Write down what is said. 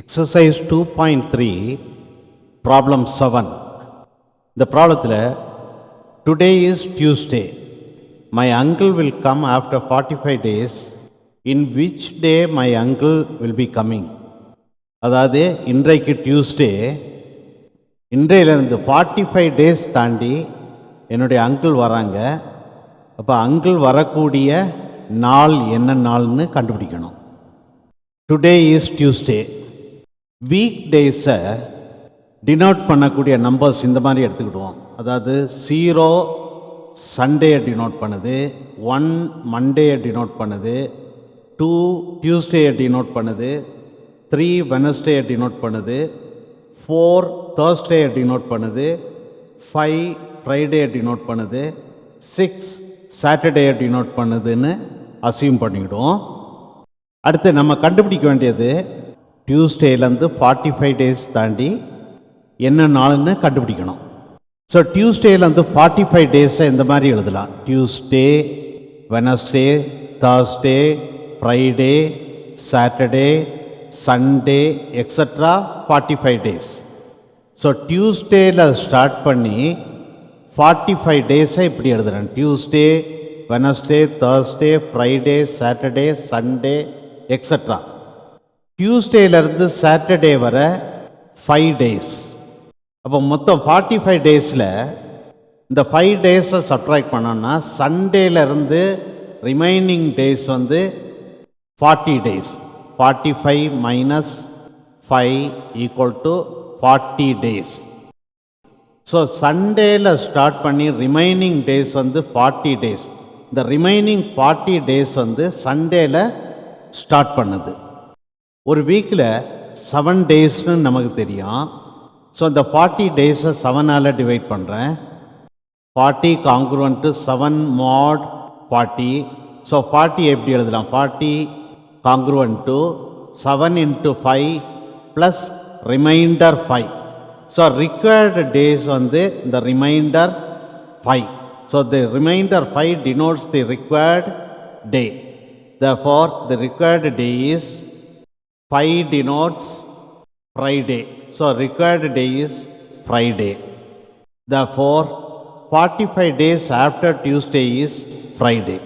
Exercise 2.3, problem 7. The problem today is Tuesday. My uncle will come after 45 days. In which day my uncle will be coming? அதாவது இன்றைக்கு Tuesday, இன்றையிலிருந்து 45 days தாண்டி என்னுடைய uncle வராங்க. அப்போ uncle வரக்கூடிய நாள் என்ன நாள்னு கண்டுபிடிக்கணும். Today is Tuesday. வீக் டேஸை டினோட் பண்ணக்கூடிய நம்பர்ஸ் இந்த மாதிரி எடுத்துக்கிடுவோம். அதாவது 0 சண்டேயை டினோட் பண்ணுது, 1 மண்டேயை டினோட் பண்ணுது, 2 டியூஸ்டேயை டினோட் பண்ணுது, 3 வெனஸ்டேயை டினோட் பண்ணுது, 4 தேர்ஸ்டேயை டினோட் பண்ணுது, 5 ஃப்ரைடேயை டினோட் பண்ணுது, 6 சாட்டர்டேயை டினோட் பண்ணுதுன்னு அசியூம் பண்ணிக்கிடுவோம். அடுத்து நம்ம கண்டுபிடிக்க வேண்டியது டியூஸ்டேலேருந்து 45 டேஸ் தாண்டி என்ன நாள்னு கண்டுபிடிக்கணும். ஸோ டியூஸ்டேலேருந்து 45 டேஸை இந்த மாதிரி எழுதலாம். Tuesday, Wednesday, Thursday, Friday, Saturday, Sunday extra 45 days. So டியூஸ்டேயில் ஸ்டார்ட் பண்ணி 45 டேஸை இப்படி எழுதுகிறேன். Tuesday, Wednesday, Thursday, Friday, Saturday, Sunday extra. டியூஸ்டேலேருந்து சாட்டர்டே வர 5 டேஸ். அப்போ மொத்தம் 45 டேஸில் இந்த 5 டேஸை சப்ட்ராக்ட் பண்ணோன்னா சண்டேலேருந்து remaining days 40 days. 45 minus 5 equal to 40 days. So சண்டேயில் ஸ்டார்ட் பண்ணி ரிமைனிங் டேஸ் 40 டேஸ். இந்த ரிமைனிங் 40 டேஸ் சண்டேயில் ஸ்டார்ட் பண்ணுது. ஒரு வீக்கில் 7 டேஸ்னு நமக்கு தெரியும். ஸோ இந்த 40 டேஸை 7ஆல் டிவைட் பண்ணுறேன். 40 காங்க்ருவன்ட் டு 7 mod 40. ஸோ 40 எப்படி எழுதலாம்? 40 congruent to 7 into 5 plus remainder 5. So required days இந்த remainder 5. So the remainder 5 denotes the required day. Therefore, the required day is 5 denotes Friday. So, required day is Friday. Therefore, 45 days after Tuesday is Friday.